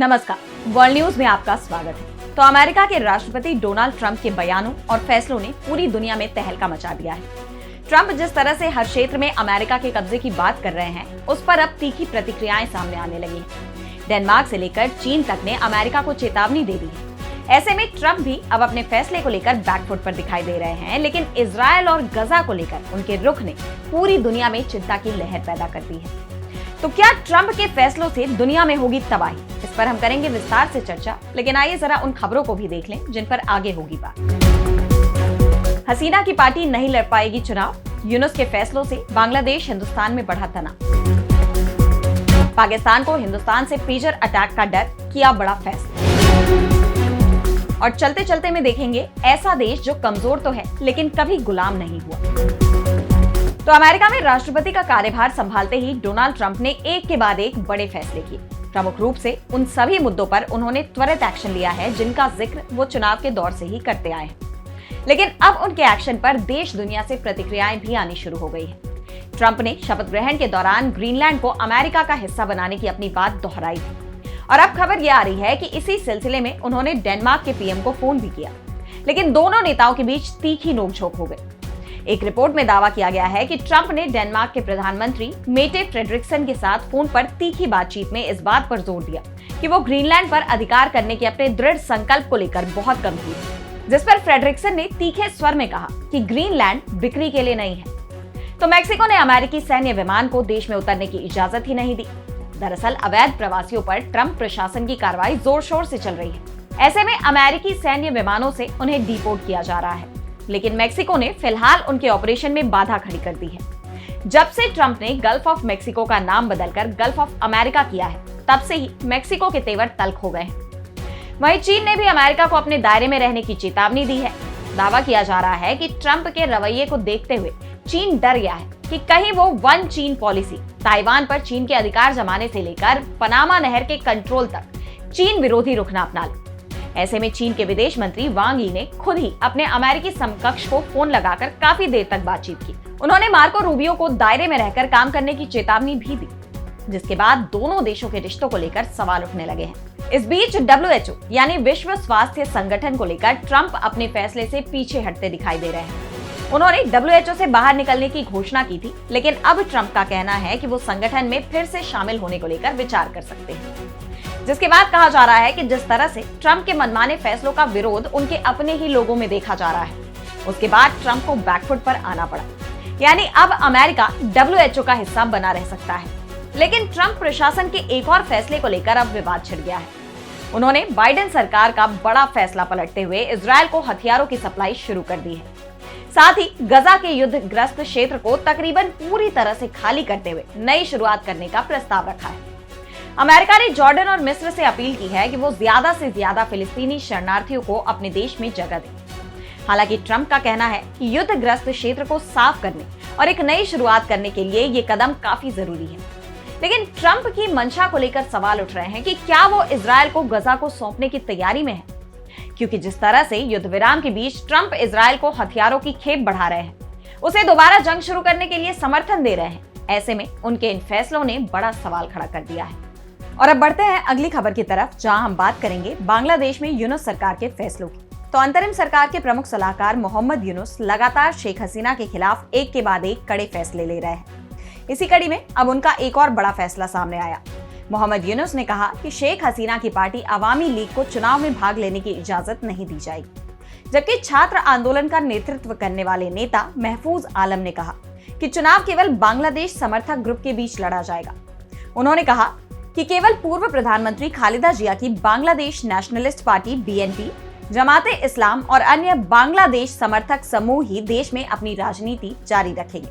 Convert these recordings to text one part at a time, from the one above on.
नमस्कार, world news में आपका स्वागत है। तो अमेरिका के राष्ट्रपति डोनाल्ड ट्रंप के बयानों और फैसलों ने पूरी दुनिया में तहलका मचा दिया है। ट्रंप जिस तरह से हर क्षेत्र में अमेरिका के कब्जे की बात कर रहे हैं, उस पर अब तीखी प्रतिक्रियाएं सामने आने लगी हैं। डेनमार्क से लेकर चीन तक ने अमेरिका को चेतावनी दे दी है। ऐसे में ट्रंप भी अब अपने फैसले को लेकर बैकफुट पर दिखाई दे रहे हैं, लेकिन इजरायल और गजा को लेकर उनके रुख ने पूरी दुनिया में चिंता की लहर पैदा कर दी है। तो क्या ट्रंप के फैसलों से दुनिया में होगी तबाही? इस पर हम करेंगे विस्तार से चर्चा, लेकिन आइए जरा उन खबरों को भी देख लें जिन पर आगे होगी बात। हसीना की पार्टी नहीं लड़ पाएगी चुनाव, यूनुस के फैसलों से बांग्लादेश हिंदुस्तान में बढ़ा तनाव। पाकिस्तान को हिंदुस्तान से पेजर अटैक का डर, किया बड़ा फैसला। और चलते चलते में देखेंगे ऐसा देश जो कमजोर तो है लेकिन कभी गुलाम नहीं हुआ। तो अमेरिका में राष्ट्रपति का कार्यभार संभालते ही डोनाल्ड ट्रंप ने एक के बाद एक बड़े फैसले किए। प्रमुख रूप से उन सभी मुद्दों पर उन्होंने त्वरित एक्शन लिया है जिनका जिक्र वो चुनाव के दौर से ही करते आए हैं। लेकिन अब उनके एक्शन पर देश दुनिया से प्रतिक्रियाएं भी आनी शुरू हो गई है। ट्रंप ने शपथ ग्रहण के दौरान ग्रीनलैंड को अमेरिका का हिस्सा बनाने की अपनी बात दोहराई थी। और अब खबर यह आ रही है कि इसी सिलसिले में उन्होंने डेनमार्क के पीएम को फोन भी किया, लेकिन दोनों नेताओं के बीच तीखी नोकझोंक हो गई। एक रिपोर्ट में दावा किया गया है कि ट्रंप ने डेनमार्क के प्रधानमंत्री मेटे फ्रेडरिक्सन के साथ फोन पर तीखी बातचीत में इस बात पर जोर दिया कि वो ग्रीनलैंड पर अधिकार करने के अपने दृढ़ संकल्प को लेकर बहुत गंभीर है, जिस पर फ्रेडरिक्सन ने तीखे स्वर में कहा कि ग्रीनलैंड बिक्री के लिए नहीं है। तो मेक्सिको ने अमेरिकी सैन्य विमान को देश में उतरने की इजाजत ही नहीं दी। दरअसल अवैध प्रवासियों पर ट्रंप प्रशासन की कार्रवाई जोर शोर से चल रही है। ऐसे में अमेरिकी सैन्य विमानों से उन्हें डिपोर्ट किया जा रहा है, लेकिन मेक्सिको ने फिलहाल उनके ऑपरेशन में बाधा खड़ी कर दी है। जब से ट्रंप ने गल्फ ऑफ मेक्सिको का नाम बदलकर गल्फ ऑफ अमेरिका किया है, तब से ही मेक्सिको के तेवर तल्ख हो गए हैं। वहीं चीन ने भी अमेरिका को अपने दायरे में रहने की चेतावनी दी है। दावा किया जा रहा है कि ट्रंप के रवैये को देखते हुए चीन डर गया है कि कहीं वो वन चीन पॉलिसी, ताइवान पर चीन के अधिकार जमाने से लेकर पनामा नहर के कंट्रोल तक चीन विरोधी रुख न अपना ले। ऐसे में चीन के विदेश मंत्री वांग यी ने खुद ही अपने अमेरिकी समकक्ष को फोन लगाकर काफी देर तक बातचीत की। उन्होंने मार्को रूबियो को दायरे में रहकर काम करने की चेतावनी भी दी, जिसके बाद दोनों देशों के रिश्तों को लेकर सवाल उठने लगे हैं। इस बीच WHO यानी विश्व स्वास्थ्य संगठन को लेकर ट्रंप अपने फैसले से पीछे हटते दिखाई दे रहे हैं। उन्होंने WHO से बाहर निकलने की घोषणा की थी, लेकिन अब ट्रंप का कहना है कि वो संगठन में फिर से शामिल होने को लेकर विचार कर सकते हैं। जिसके बाद कहा जा रहा है कि जिस तरह से ट्रंप के मनमाने फैसलों का विरोध उनके अपने ही लोगों में देखा जा रहा है, उसके बाद ट्रंप को बैकफुट पर आना पड़ा। यानी अब अमेरिका WHO का हिस्सा बना रह सकता है। लेकिन ट्रंप प्रशासन के एक और फैसले को लेकर अब विवाद छिड़ गया है। उन्होंने बाइडेन सरकार का बड़ा फैसला पलटते हुए इजरायल को हथियारों की सप्लाई शुरू कर दी है। साथ ही गजा के युद्धग्रस्त क्षेत्र को तकरीबन पूरी तरह से खाली करते हुए नई शुरुआत करने का प्रस्ताव रखा है। अमेरिका ने जॉर्डन और मिस्र से अपील की है कि वो ज्यादा से ज्यादा फिलिस्तीनी शरणार्थियों को अपने देश में जगह दें। हालांकि ट्रंप का कहना है कि युद्धग्रस्त क्षेत्र को साफ करने और एक नई शुरुआत करने के लिए ये कदम काफी जरूरी है। लेकिन ट्रंप की मंशा को लेकर सवाल उठ रहे हैं कि क्या वो इजरायल को गजा को सौंपने की तैयारी में है, क्योंकि जिस तरह से युद्ध विराम के बीच ट्रंप इजरायल को हथियारों की खेप बढ़ा रहे हैं, उसे दोबारा जंग शुरू करने के लिए समर्थन दे रहे हैं। ऐसे में उनके इन फैसलों ने बड़ा सवाल खड़ा कर दिया है। और अब बढ़ते हैं अगली खबर की तरफ, जहां हम बात करेंगे बांग्लादेश में यूनुस सरकार के फैसलों की। तो अंतरिम सरकार के प्रमुख सलाहकार मोहम्मद यूनुस लगातार शेख हसीना के खिलाफ एक के बाद एक कड़े फैसले ले रहे हैं। इसी कड़ी में अब उनका एक और बड़ा फैसला सामने आया। मोहम्मद यूनुस ने कहा कि शेख हसीना की पार्टी अवामी लीग को चुनाव में भाग लेने की इजाजत नहीं दी जाएगी, जबकि छात्र आंदोलन का नेतृत्व करने वाले नेता महफूज आलम ने कहा कि चुनाव केवल बांग्लादेश समर्थक ग्रुप के बीच लड़ा जाएगा। उन्होंने कहा कि केवल पूर्व प्रधानमंत्री खालिदा जिया की बांग्लादेश नेशनलिस्ट पार्टी BNP, जमाते इस्लाम और अन्य बांग्लादेश समर्थक समूह ही देश में अपनी राजनीति जारी रखेंगे।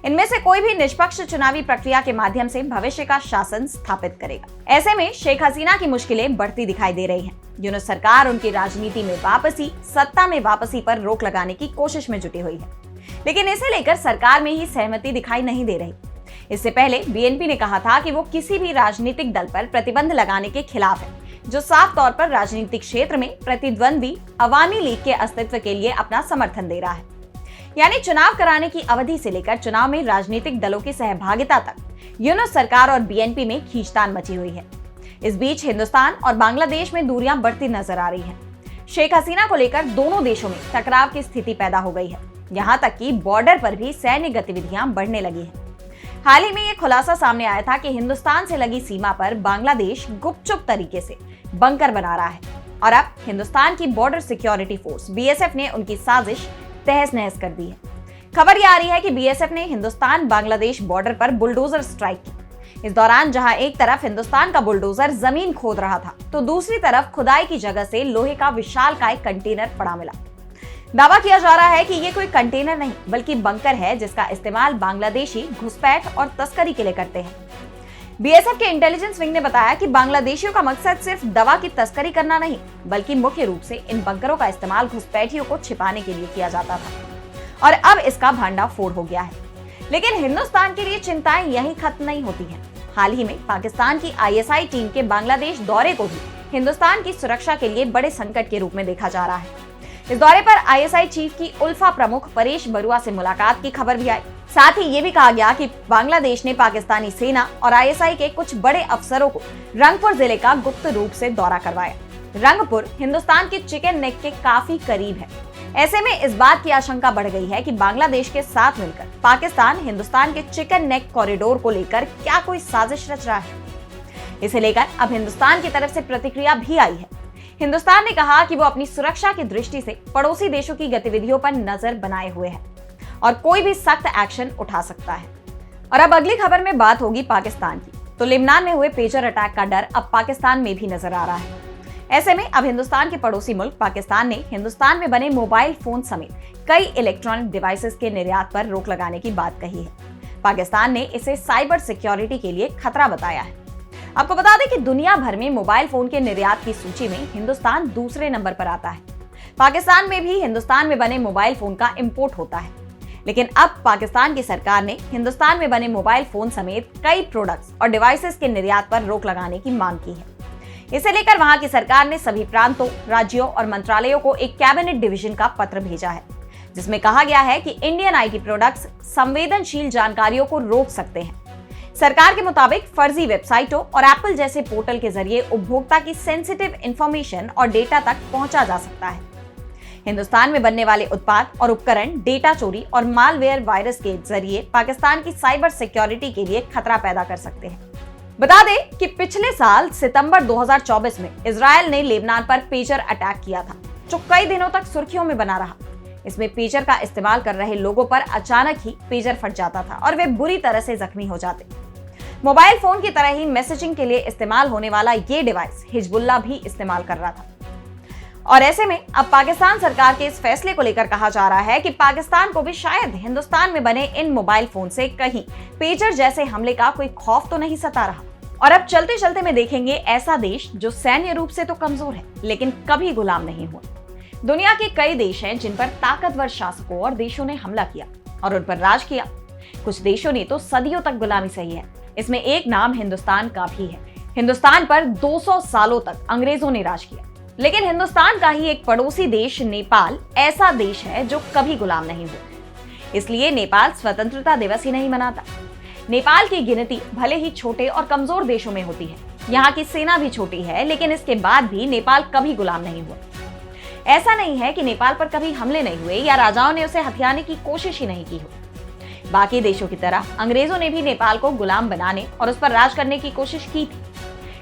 इनमें से कोई भी निष्पक्ष चुनावी प्रक्रिया के माध्यम से भविष्य का शासन स्थापित करेगा। ऐसे में शेख हसीना की मुश्किलें बढ़ती दिखाई दे रही हैं। यूनुस सरकार उनकी राजनीति में वापसी, सत्ता में वापसी पर रोक लगाने की कोशिश में जुटी हुई है, लेकिन इसे लेकर सरकार में ही सहमति दिखाई नहीं दे रही। इससे पहले BNP ने कहा था कि वो किसी भी राजनीतिक दल पर प्रतिबंध लगाने के खिलाफ है, जो साफ तौर पर राजनीतिक क्षेत्र में प्रतिद्वंदी अवामी लीग के अस्तित्व के लिए अपना समर्थन दे रहा है। यानी चुनाव कराने की अवधि से लेकर चुनाव में राजनीतिक दलों की सहभागिता तक यूनुस सरकार और BNP में खींचतान मची हुई है। इस बीच हिंदुस्तान और बांग्लादेश में दूरियां बढ़ती नजर आ रही हैं। शेख हसीना को लेकर दोनों देशों में टकराव की स्थिति पैदा हो गई है। यहां तक कि बॉर्डर पर भी सैन्य गतिविधियां बढ़ने लगी हैं। हाल ही में यह खुलासा सामने आया था कि हिंदुस्तान से लगी सीमा पर बांग्लादेश गुपचुप तरीके से बंकर बना रहा है और अब हिंदुस्तान की बॉर्डर सिक्योरिटी फोर्स बीएसएफ ने उनकी साजिश तहस नहस कर दी है। खबर यह आ रही है कि बीएसएफ ने हिंदुस्तान बांग्लादेश बॉर्डर पर बुलडोजर स्ट्राइक की। इस दौरान जहां एक तरफ हिंदुस्तान का बुलडोजर जमीन खोद रहा था, तो दूसरी तरफ खुदाई की जगह से लोहे का विशालकाय कंटेनर पड़ा मिला। दावा किया जा रहा है कि ये कोई कंटेनर नहीं बल्कि बंकर है, जिसका इस्तेमाल बांग्लादेशी घुसपैठ और तस्करी के लिए करते हैं। बीएसएफ के इंटेलिजेंस विंग ने बताया कि बांग्लादेशियों का मकसद सिर्फ दवा की तस्करी करना नहीं, बल्कि मुख्य रूप से इन बंकरों का इस्तेमाल घुसपैठियों को छिपाने के लिए किया जाता था और अब इसका भंडाफोड़ हो गया है। लेकिन हिंदुस्तान के लिए चिंताएं यहीं खत्म नहीं होती हैं। हाल ही में पाकिस्तान की आईएसआई टीम के बांग्लादेश दौरे को भी हिंदुस्तान की सुरक्षा के लिए बड़े संकट के रूप में देखा जा रहा है। इस दौरे पर आईएसआई चीफ की उल्फा प्रमुख परेश बरुआ से मुलाकात की खबर भी आई। साथ ही ये भी कहा गया कि बांग्लादेश ने पाकिस्तानी सेना और आईएसआई के कुछ बड़े अफसरों को रंगपुर जिले का गुप्त रूप से दौरा करवाया। रंगपुर हिंदुस्तान के चिकन नेक के काफी करीब है। ऐसे में इस बात की आशंका बढ़ गई है कि बांग्लादेश के साथ मिलकर पाकिस्तान हिंदुस्तान के चिकन नेक कॉरिडोर को लेकर क्या कोई साजिश रच रहा है। इसे लेकर अब हिंदुस्तान की तरफ से प्रतिक्रिया भी आई है। हिंदुस्तान ने कहा कि वो अपनी सुरक्षा की दृष्टि से पड़ोसी देशों की गतिविधियों पर नजर बनाए हुए है और कोई भी सख्त एक्शन उठा सकता है। और अब अगली खबर में बात होगी पाकिस्तान की। तो लेबनान में हुए पेजर अटैक का डर अब पाकिस्तान में भी नजर आ रहा है। ऐसे में अब हिंदुस्तान के पड़ोसी मुल्क पाकिस्तान ने हिंदुस्तान में बने मोबाइल फोन समेत कई इलेक्ट्रॉनिक डिवाइसेस के निर्यात पर रोक लगाने की बात कही है। पाकिस्तान ने इसे साइबर सिक्योरिटी के लिए खतरा बताया है। आपको बता दें कि दुनिया भर में मोबाइल फोन के निर्यात की सूची में हिंदुस्तान दूसरे नंबर पर आता है। पाकिस्तान में भी हिंदुस्तान में बने मोबाइल फोन का इंपोर्ट होता है। लेकिन अब पाकिस्तान की सरकार ने हिंदुस्तान में बने मोबाइल फोन समेत कई प्रोडक्ट्स और डिवाइसेस के निर्यात पर रोक लगाने की मांग की है। इसे लेकर वहां की सरकार ने सभी प्रांतों, राज्यों और मंत्रालयों को एक कैबिनेट डिवीजन का पत्र भेजा है, जिसमें कहा गया है कि इंडियन आईटी प्रोडक्ट्स संवेदनशील जानकारियों को रोक सकते हैं। सरकार के मुताबिक फर्जी वेबसाइटों और एप्पल जैसे पोर्टल के जरिए उपभोक्ता की सेंसिटिव इंफॉर्मेशन और डेटा तक पहुंचा जा सकता है। हिंदुस्तान में बनने वाले उत्पाद और उपकरण डेटा चोरी और मालवेयर वायरस के जरिए पाकिस्तान की साइबर सिक्योरिटी के लिए खतरा पैदा कर सकते हैं। बता दें कि पिछले साल सितंबर 2024 में इजरायल ने लेबनान पर पेजर अटैक किया था, जो कई दिनों तक सुर्खियों में बना रहा। इसमें पेजर का इस्तेमाल कर रहे लोगों पर अचानक ही पेजर फट जाता था और वे बुरी तरह से जख्मी हो जाते। मोबाइल फोन की तरह ही मैसेजिंग के लिए इस्तेमाल होने वाला ये डिवाइस हिजबुल्लाह भी इस्तेमाल कर रहा था। और ऐसे में अब पाकिस्तान सरकार के इस फैसले को लेकर कहा जा रहा है कि पाकिस्तान को भी शायद हिंदुस्तान में बने इन मोबाइल फोन से कहीं पेजर जैसे हमले का कोई खौफ तो नहीं सता रहा। और अब चलते चलते में देखेंगे ऐसा देश जो सैन्य रूप से तो कमजोर है, लेकिन कभी गुलाम नहीं हुआ। दुनिया के कई देश हैं जिन पर ताकतवर शासकों और देशों ने हमला किया और उन पर राज किया। कुछ देशों ने तो सदियों तक गुलामी सही है। इसमें एक नाम हिंदुस्तान का भी है। हिंदुस्तान पर 200 सालों तक अंग्रेजों ने राज किया। लेकिन हिंदुस्तान का ही एक पड़ोसी देश नेपाल ऐसा देश है जो कभी गुलाम नहीं हुआ। इसलिए नेपाल स्वतंत्रता दिवस ही नहीं मनाता। नेपाल की गिनती भले ही छोटे और कमजोर देशों में होती है, यहाँ की सेना भी छोटी है, लेकिन इसके बाद भी नेपाल कभी गुलाम नहीं हुआ। ऐसा नहीं है कि नेपाल पर कभी हमले नहीं हुए या राजाओं ने उसे हथियाने की कोशिश ही नहीं की हो। बाकी देशों की तरह अंग्रेजों ने भी नेपाल को गुलाम बनाने और उस पर राज करने की कोशिश की थी।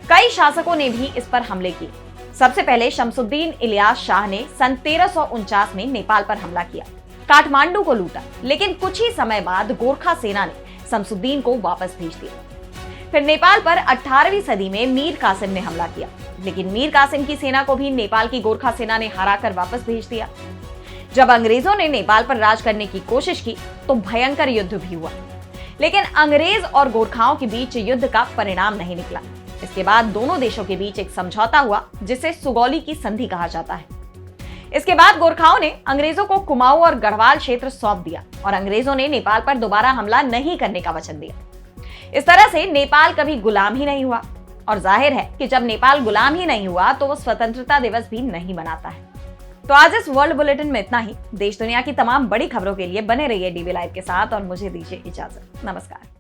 कई शासकों ने भी इस पर हमले किए। सबसे पहले शमसुद्दीन इलियास शाह ने सन 1349 में नेपाल पर हमला किया, काठमांडू को लूटा, लेकिन कुछ ही समय बाद गोरखा सेना ने शमसुद्दीन को वापस भेज दिया। फिर नेपाल पर 18वीं सदी में मीर कासिम ने हमला किया, लेकिन मीर कासिम की सेना को भी नेपाल की गोरखा सेना ने हराकर वापस भेज दिया। जब अंग्रेजों ने नेपाल पर राज करने की कोशिश की तो भयंकर युद्ध भी हुआ, लेकिन अंग्रेज और गोरखाओं के बीच युद्ध का परिणाम नहीं निकला। इसके बाद दोनों देशों के बीच एक समझौता हुआ जिसे सुगौली की संधि कहा जाता है। इसके बाद गोरखाओं ने अंग्रेजों को कुमाऊं और गढ़वाल क्षेत्र सौंप दिया और अंग्रेजों ने नेपाल पर दोबारा हमला नहीं करने का वचन दिया। इस तरह से नेपाल कभी गुलाम ही नहीं हुआ और जाहिर है कि जब नेपाल गुलाम ही नहीं हुआ तो वो स्वतंत्रता दिवस भी नहीं मनाता है। तो आज इस वर्ल्ड बुलेटिन में इतना ही। देश दुनिया की तमाम बड़ी खबरों के लिए बने रहिए डीवी लाइव के साथ और मुझे दीजिए इजाजत। नमस्कार।